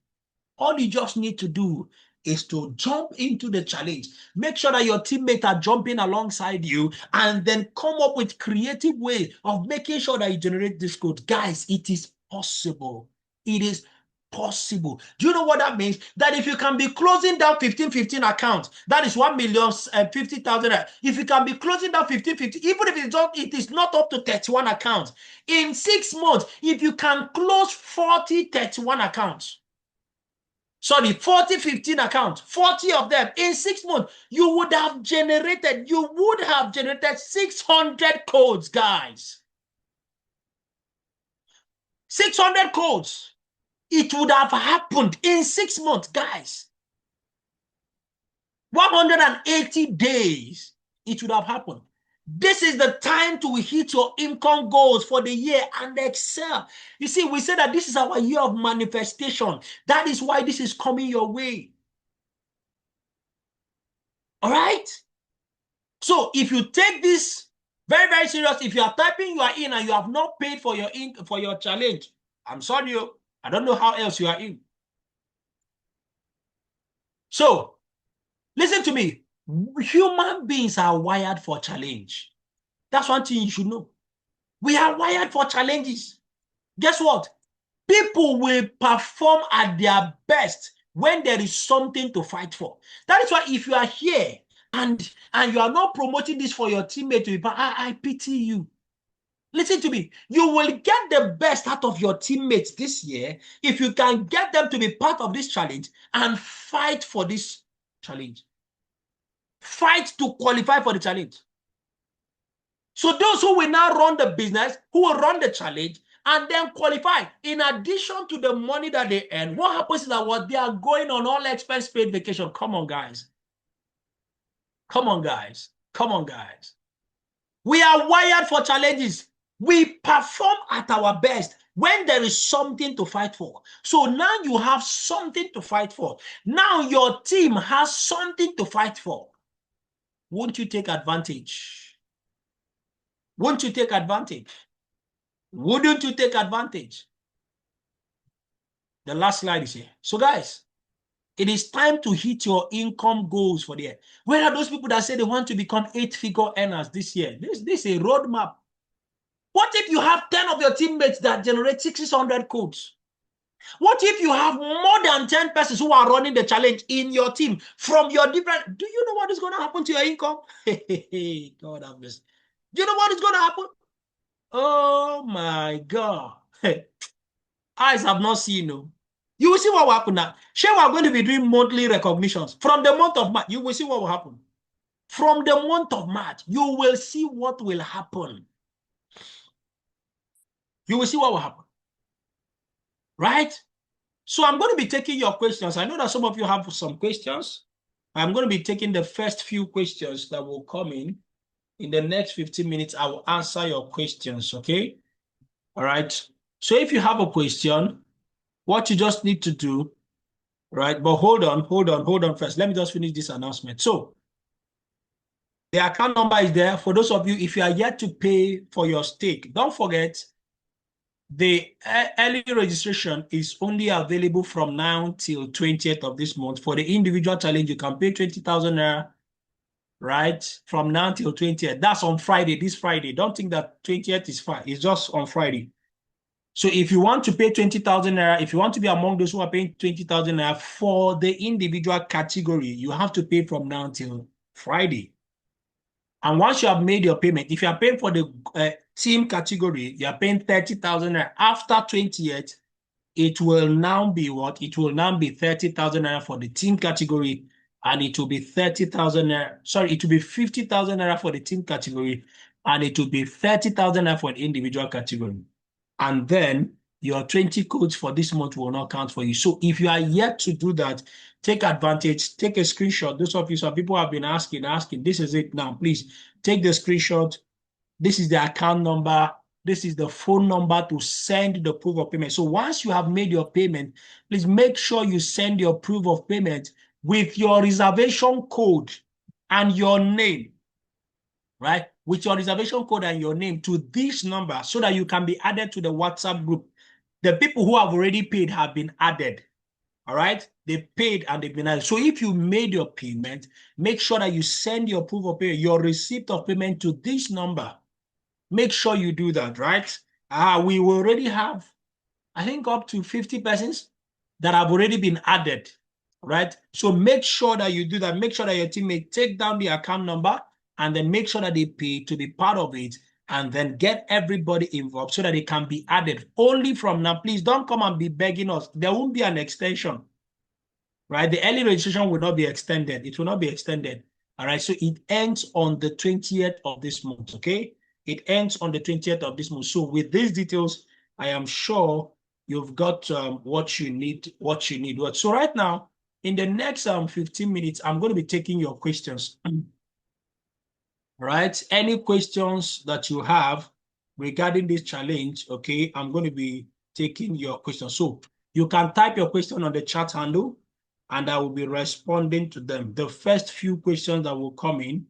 All you just need to do is to jump into the challenge. Make sure that your teammates are jumping alongside you, and then come up with creative ways of making sure that you generate this code. Guys, it is possible. It is possible. Do you know what that means? That if you can be closing down 15 accounts, that is 1,050,000. If you can be closing down 15, even if it is not up to 31 accounts, in 6 months, if you can close 40 31 accounts, sorry, 40 15 accounts, 40 of them in 6 months, you would have generated 600 codes, guys. 600 codes. It would have happened in 6 months, guys. 180 days, it would have happened. This is the time to hit your income goals for the year and excel. You see, we say that this is our year of manifestation. That is why this is coming your way. All right? So if you take this very, very serious, if you are typing you are in and you have not paid for your challenge, I'm sorry, I don't know how else you are in. So listen to me. Human beings are wired for challenge. That's one thing you should know. We are wired for challenges. Guess what? People will perform at their best when there is something to fight for. That is why if you are here and you are not promoting this for your teammate to be, I pity you. Listen to me. You will get the best out of your teammates this year if you can get them to be part of this challenge and fight for this challenge. Fight to qualify for the challenge. So those who will now run the business, who will run the challenge, and then qualify, in addition to the money that they earn, what happens is that what they are going on all expense paid vacation. Come on, guys. Come on, guys. Come on, guys. We are wired for challenges. We perform at our best when there is something to fight for. So now you have something to fight for. Now your team has something to fight for. Won't you take advantage? Won't you take advantage? Wouldn't you take advantage? The last slide is here. So guys, it is time to hit your income goals for the year. Where are those people that say they want to become 8-figure earners this year? This is a roadmap. What if you have 10 of your teammates that generate 600 codes? What if you have more than 10 persons who are running the challenge in your team from your different... Do you know what is going to happen to your income? God have mercy. Do you know what is going to happen? Oh my God. Eyes have not seen. No. You will see what will happen now. Sure, we are going to be doing monthly recognitions. From the month of March, you will see what will happen. From the month of March, you will see what will happen. You will see what will happen. Right? So I'm going to be taking your questions. I know that some of you have some questions. I'm going to be taking the first few questions that will come in. In the next 15 minutes, I will answer your questions, okay? All right. So if you have a question, what you just need to do, right? But hold on first. Let me just finish this announcement. So the account number is there. For those of you, if you are yet to pay for your stake, don't forget the early registration is only available from now till 20th of this month. For the individual challenge, you can pay 20,000 naira, right? From now till 20th. That's on Friday, this Friday. Don't think that 20th is fine. It's just on Friday. So if you want to pay 20,000 naira, if you want to be among those who are paying 20,000 naira for the individual category, you have to pay from now till Friday. And once you have made your payment, if you are paying for the team category, you are paying 30,000 naira. After 20th, it will now be what? It will now be 30,000 naira for the team category, and it will be 30,000 naira. Sorry, it will be 50,000 naira for the team category, and it will be 30,000 naira for the individual category. And then your 20 codes for this month will not count for you. So if you are yet to do that, take advantage, take a screenshot. Those of you, some people have been asking, this is it now. Please take the screenshot. This is the account number. This is the phone number to send the proof of payment. So once you have made your payment, please make sure you send your proof of payment with your reservation code and your name, right? With your reservation code and your name to this number so that you can be added to the WhatsApp group. The people who have already paid have been added. All right? They paid and they've been added. So if you made your payment, make sure that you send your proof of payment, your receipt of payment to this number. Make sure you do that, right? We already have, I think, up to 50 persons that have already been added, right? So make sure that you do that. Make sure that your teammate take down the account number and then make sure that they pay to be part of it and then get everybody involved so that it can be added. Only from now, please don't come and be begging us. There won't be an extension, right? The early registration will not be extended. It will not be extended. All right. So it ends on the 20th of this month. Okay. It ends on the 20th of this month. So with these details, I am sure you've got what you need, So right now, in the next 15 minutes, I'm going to be taking your questions. Right? Any questions that you have regarding this challenge, okay, I'm going to be taking your questions. So you can type your question on the chat handle and I will be responding to them. The first few questions that will come in,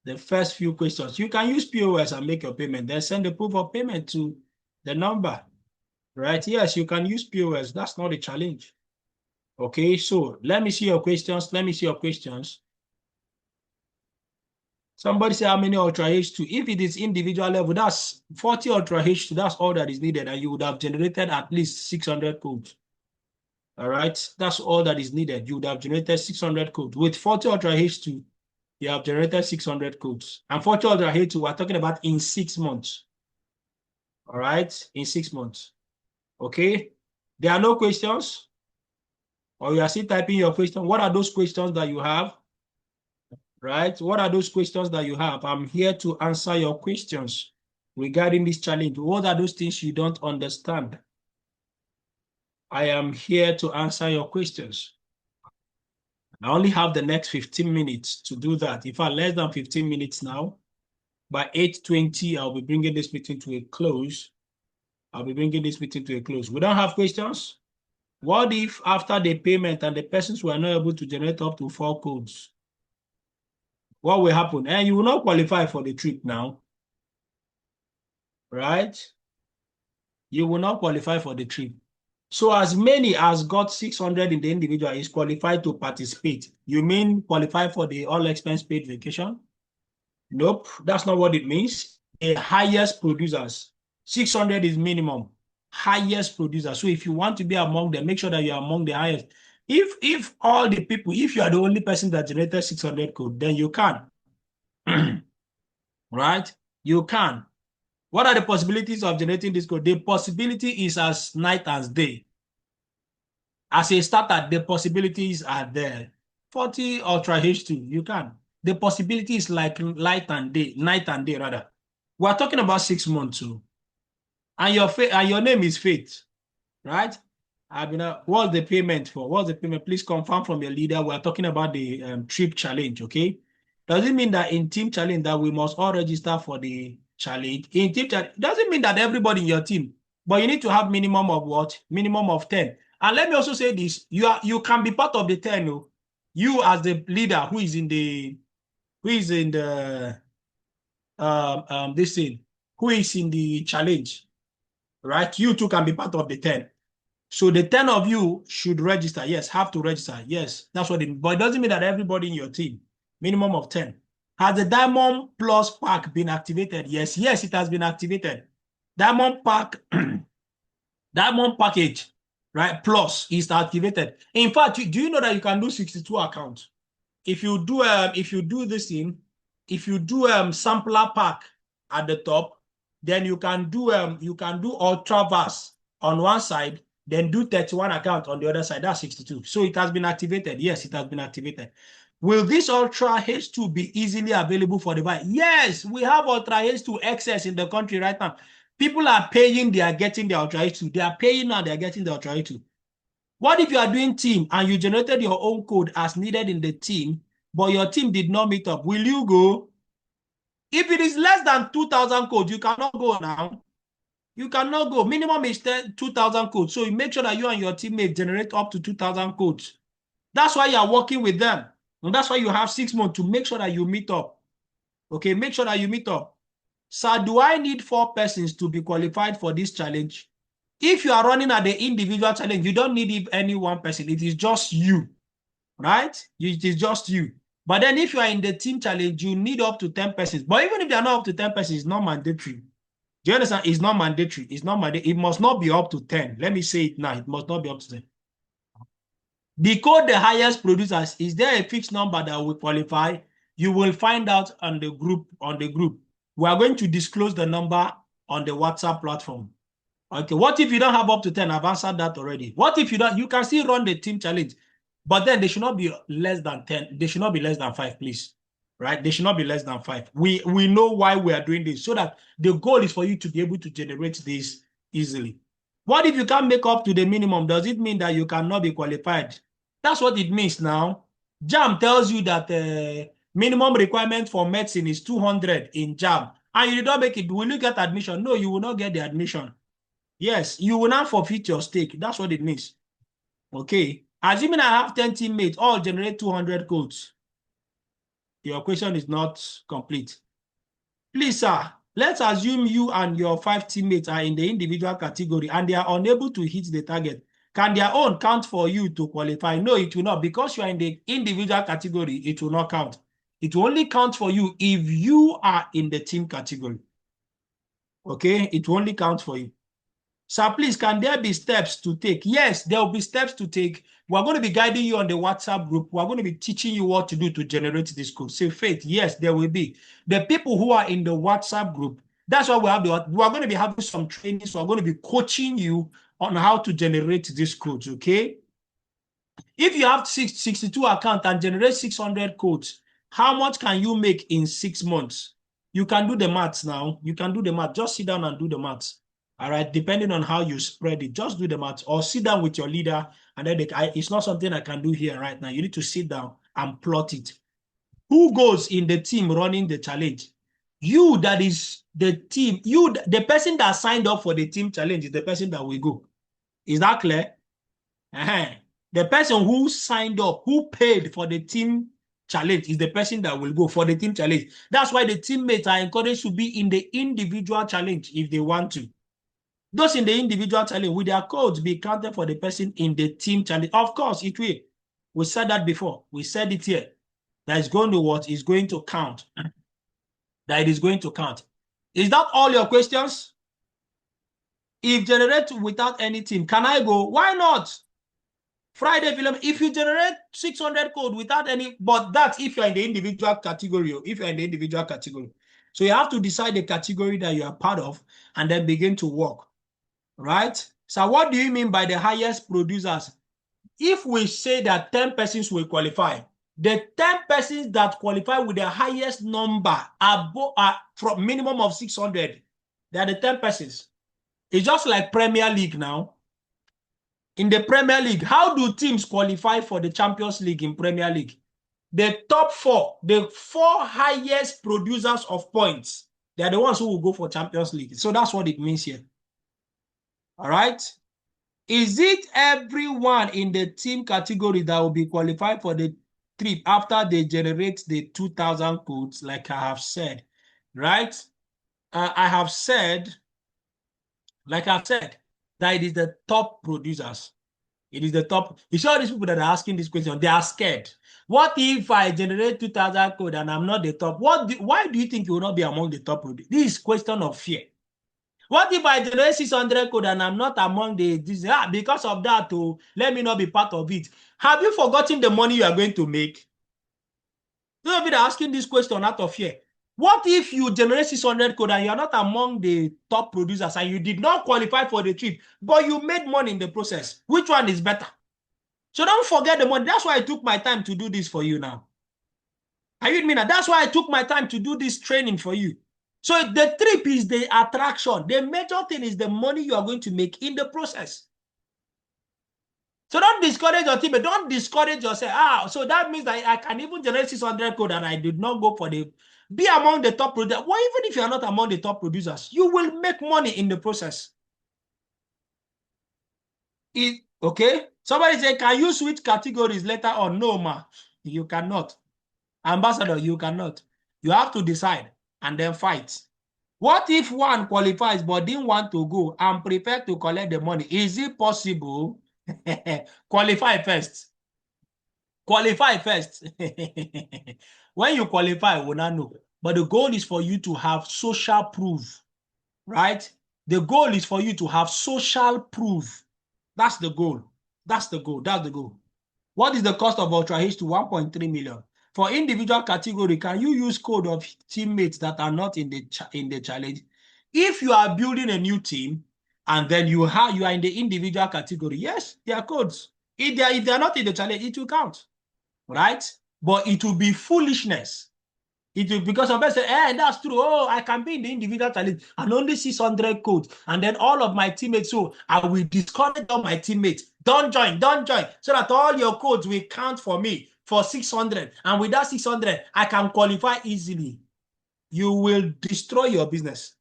the first few questions, you can use POS and make your payment, then send the proof of payment to the number, right? Yes, you can use POS. That's not a challenge. Okay, so let me see your questions. Let me see your questions. Somebody say how many Ultra H2? If it is individual level, that's 40 Ultra H2. That's all that is needed. And you would have generated at least 600 codes. All right. That's all that is needed. You would have generated 600 codes. With 40 Ultra H2, you have generated 600 codes. And 40 Ultra H2, we're talking about in 6 months. All right. In 6 months. Okay. There are no questions? Or you are still typing your question. What are those questions that you have? Right? What are those questions that you have? I'm here to answer your questions regarding this challenge. What are those things you don't understand? I am here to answer your questions. I only have the next 15 minutes to do that. In fact, less than 15 minutes now. By 8:20, I'll be bringing this meeting to a close. We don't have questions? What if after the payment and the persons were not able to generate up to 4 codes? What will happen? And you will not qualify for the trip now, right? You will not qualify for the trip. So as many as got 600 in the individual is qualified to participate. You mean qualify for the all expense paid vacation? Nope, that's not what it means. The highest producers, 600 is minimum, highest producer. So if you want to be among them, make sure that you're among the highest. If all the people, if you are the only person that generated 600 code, then you can. Right? You can. What are the possibilities of generating this code? The possibility is as night as day. As a starter, the possibilities are there. 40 Ultra H2, you can. The possibility is like night and day rather. We're talking about 6 months too. And your name is Faith, right? What's the payment for? What's the payment? Please confirm from your leader. We're talking about the trip challenge, okay? Does it mean that in team challenge that we must all register for the challenge? In team challenge, doesn't mean that everybody in your team, but you need to have minimum of what? Minimum of 10. And let me also say this: you can be part of the 10. No? You as the leader who is in the this thing, who is in the challenge, right? You too can be part of the 10. So the 10 of you should register. Yes, have to register. Yes, that's what it means. But it doesn't mean that everybody in your team, minimum of 10. Has the Diamond Plus pack been activated? Yes, it has been activated. Diamond pack, Diamond package, right? Plus is activated. In fact, do you know that you can do 62 accounts? If you do this thing, if you do sampler pack at the top, then you can do Ultraverse on one side, then do 31 account on the other side. That's 62. So it has been activated. Yes, it has been activated. Will this Ultra H2 be easily available for the buy? Yes, we have Ultra H2 excess in the country right now. People are paying, they are getting the Ultra H2. They are paying now, they are getting the Ultra H2. What if you are doing team and you generated your own code as needed in the team, but your team did not meet up? Will you go? If it is less than 2,000 codes, you cannot go now. You cannot go. Minimum is 2,000 codes. So you make sure that you and your teammate generate up to 2,000 codes. That's why you are working with them. And that's why you have 6 months to make sure that you meet up. Okay, make sure that you meet up. Sir, do I need 4 persons to be qualified for this challenge? If you are running at the individual challenge, you don't need any one person. It is just you, right? It is just you. But then if you are in the team challenge, you need up to 10 persons. But even if they are not up to 10 persons, it's not mandatory. Do you understand? It's not mandatory. It's not mandatory. It must not be up to 10. Let me say it now. It must not be up to 10. Decode the highest producers. Is there a fixed number that will qualify? You will find out on the group. We are going to disclose the number on the WhatsApp platform. Okay, what if you don't have up to 10? I've answered that already. What if you don't? You can still run the team challenge, but then they should not be less than 10. They should not be less than 5, please. Right? They should not be less than 5. We know why we are doing this, so that the goal is for you to be able to generate this easily. What if you can't make up to the minimum? Does it mean that you cannot be qualified? That's what it means now. JAM tells you that minimum requirement for medicine is 200 in JAM, and you don't make it. Will you get admission? No, you will not get the admission. Yes, you will not forfeit your stake. That's what it means. Okay. Assuming I have 10 teammates, all generate 200 codes. Your question is not complete. Please, sir, let's assume you and your 5 teammates are in the individual category and they are unable to hit the target. Can their own count for you to qualify? No, it will not. Because you are in the individual category, it will not count. It will only count for you if you are in the team category. Okay? It will only count for you. Sir, please, can there be steps to take? Yes, there will be steps to take. We're going to be guiding you on the WhatsApp group. We're going to be teaching you what to do to generate this code. Say, Faith, yes, there will be. The people who are in the WhatsApp group, that's why we're going to be having some training. So we're going to be coaching you on how to generate these codes, okay? If you have 62 accounts and generate 600 codes, how much can you make in 6 months? You can do the maths now. You can do the math. Just sit down and do the maths. All right, depending on how you spread it, just do the math or sit down with your leader. And then it's not something I can do here right now. You need to sit down and plot it. Who goes in the team running the challenge? You, that is the team. You, the person that signed up for the team challenge is the person that will go. Is that clear? The person who signed up, who paid for the team challenge is the person that will go for the team challenge. That's why the teammates are encouraged to be in the individual challenge if they want to. Those in the individual challenge, will their codes be counted for the person in the team challenge? Of course, it will. We said that before. We said it here. That is going to what is going to count. That it is going to count. Is that all your questions? If generate without any team, can I go? Why not? Friday film, if you generate 600 code without any, but that's if you're in the individual category, So you have to decide the category that you are part of and then begin to work. Right? So what do you mean by the highest producers? If we say that 10 persons will qualify, the 10 persons that qualify with the highest number from minimum of 600, they are the 10 persons. It's just like Premier League now. In the Premier League, how do teams qualify for the Champions League in Premier League? The top 4, the 4 highest producers of points, they are the ones who will go for Champions League. So that's what it means here. All right? Is it everyone in the team category that will be qualified for the trip after they generate the 2,000 codes, like I have said? Right? I have said, that it is the top producers. It is the top. You see all these people that are asking this question, they are scared. What if I generate 2,000 code and I'm not the top? Why do you think you will not be among the top producers? This is question of fear. What if I generate 600 code and I'm not among because of that, let me not be part of it. Have you forgotten the money you are going to make? Those of you that are asking this question out of fear. What if you generate 600 code and you're not among the top producers and you did not qualify for the trip, but you made money in the process? Which one is better? So don't forget the money. That's why I took my time to do this for you now. Are you with me now? That's why I took my time to do this training for you. So the trip is the attraction. The major thing is the money you are going to make in the process. So don't discourage your team. Don't discourage yourself. So that means that I can even generate 600 code and I did not go for be among the top producers. Well, even if you are not among the top producers, you will make money in the process. Okay? Somebody say, can you switch categories later on? No, ma. You cannot. Ambassador, you cannot. You have to decide and then fight. What if one qualifies but didn't want to go and prepared to collect the money? Is it possible? Qualify first. Qualify first. When you qualify, we will not know. But the goal is for you to have social proof, right? The goal is for you to have social proof. That's the goal. That's the goal. That's the goal. What is the cost of Ultra H2? 1.3 million. For individual category, can you use code of teammates that are not in the challenge? If you are building a new team and then you are in the individual category, yes, there are codes. If they are not in the challenge, it will count, right? But it will be foolishness. It will, because some person say, hey, that's true. Oh, I can be in the individual challenge and only 600 codes. And then all of my teammates, so I will discourage all my teammates. Don't join, so that all your codes will count for me for 600. And with that 600, I can qualify easily. You will destroy your business.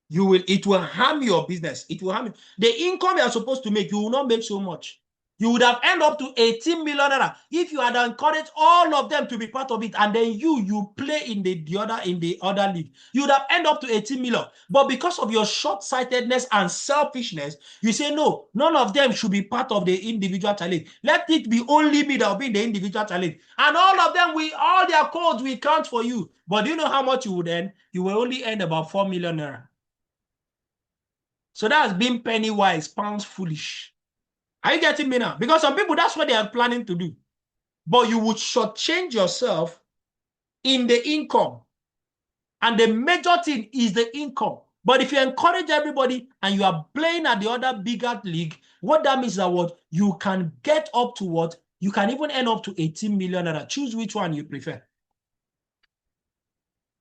It will harm your business. It will harm you. The income you are supposed to make, you will not make so much. You would have ended up to 18 million naira if you had encouraged all of them to be part of it, and then you play in the other league. You would have ended up to 18 million. But because of your short-sightedness and selfishness, you say no, none of them should be part of the individual challenge. Let it be only me that will be in the individual challenge. And all of them, all their codes will count for you. But do you know how much you would earn? You will only earn about 4 million naira. So that's being penny wise, pounds foolish. Are you getting me now? Because some people, that's what they are planning to do. But you would shortchange yourself in the income. And the major thing is the income. But if you encourage everybody and you are playing at the other bigger league, what that means is that what you can get up to what? You can even earn up to 18 million naira. Choose which one you prefer.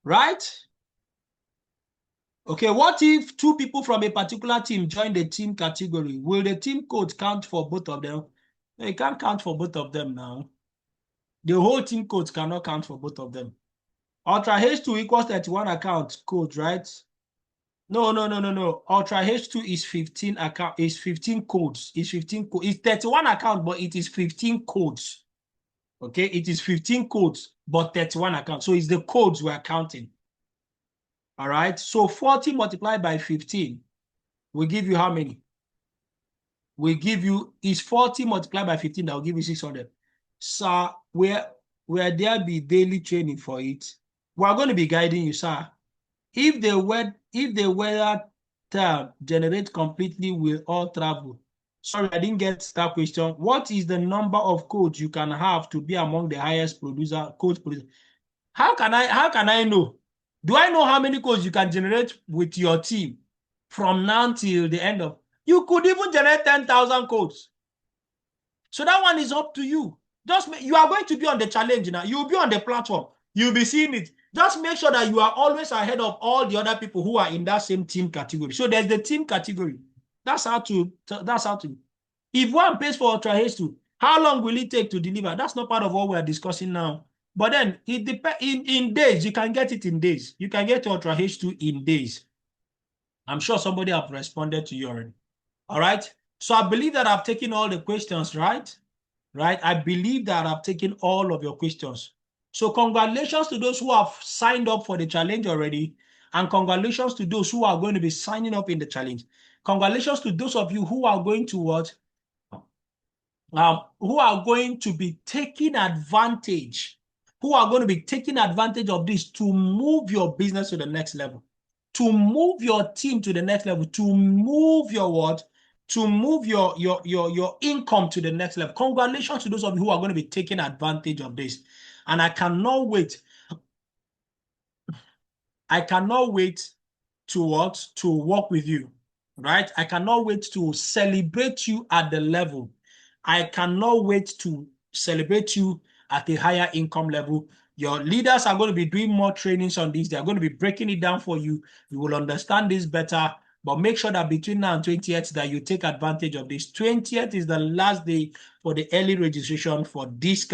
Right? Okay, what if two people from a particular team join the team category? Will the team code count for both of them? No, it can't count for both of them now. The whole team code cannot count for both of them. Ultra H2 equals 31 account code, right? No. Ultra H2 is 15 account, is 15 codes. It's 15 codes. It's 31 account, but it is 15 codes. Okay, it is 15 codes, but 31 accounts. So it's the codes we're counting. All right. So 40 multiplied by 15 will give you how many? Will give you, is 40 multiplied by 15 that will give you 600. So where there be daily training for it, we're going to be guiding you, sir. If the weather term generate completely, will all travel? Sorry, I didn't get that question. What is the number of codes you can have to be among the highest codes producer? How can I know? Do I know how many codes you can generate with your team from now till the end of? You could even generate 10,000 codes. So that one is up to you. You are going to be on the challenge now. You'll be on the platform. You'll be seeing it. Just make sure that you are always ahead of all the other people who are in that same team category. So there's the team category. That's how to. If one pays for Ultra H2, how long will it take to deliver? That's not part of what we're discussing now. But then it depends. In days, you can get it in days. You can get Ultra H2 in days. I'm sure somebody have responded to you already. All right. So I believe that I've taken all the questions, right? Right? I believe that I've taken all of your questions. So congratulations to those who have signed up for the challenge already. And congratulations to those who are going to be signing up in the challenge. Congratulations to those of you who are going to what? Who are going to be taking advantage. Who are going to be taking advantage of this to move your business to the next level. To move your team to the next level. To move your what? To move your income to the next level. Congratulations to those of you who are going to be taking advantage of this. And I cannot wait. I cannot wait to what? To work with you, right? I cannot wait to celebrate you at the level. I cannot wait to celebrate you at a higher income level. Your leaders are going to be doing more trainings on this. They're going to be breaking it down for you. You will understand this better. But make sure that between now and 20th that you take advantage of this. 20th is the last day for the early registration for this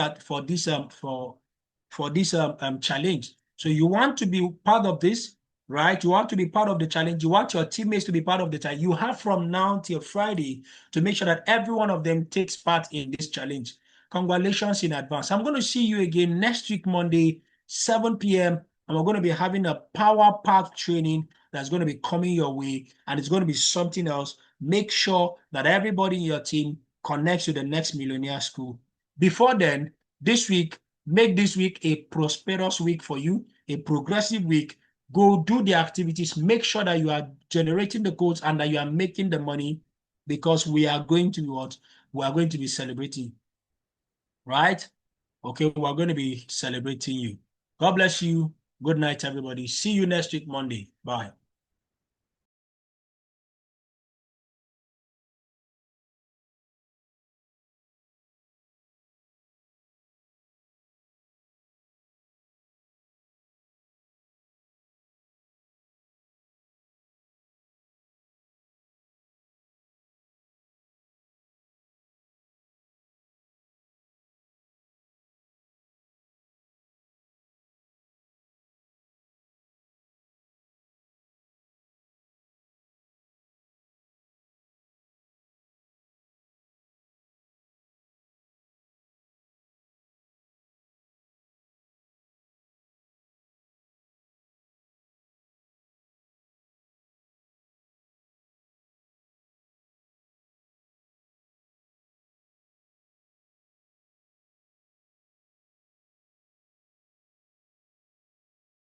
challenge. So you want to be part of this, right? You want to be part of the challenge. You want your teammates to be part of the challenge. You have from now till Friday to make sure that every one of them takes part in this challenge. Congratulations in advance. I'm going to see you again next week, Monday, 7 p.m. And we're going to be having a power path training that's going to be coming your way. And it's going to be something else. Make sure that everybody in your team connects to the Next Millionaire School. Before then, this week, make this week a prosperous week for you, a progressive week. Go do the activities. Make sure that you are generating the codes and that you are making the money, because we are going to be what? We are going to be celebrating. right? Okay, we're going to be celebrating you. God bless you. Good night, everybody. See you next week, Monday. Bye.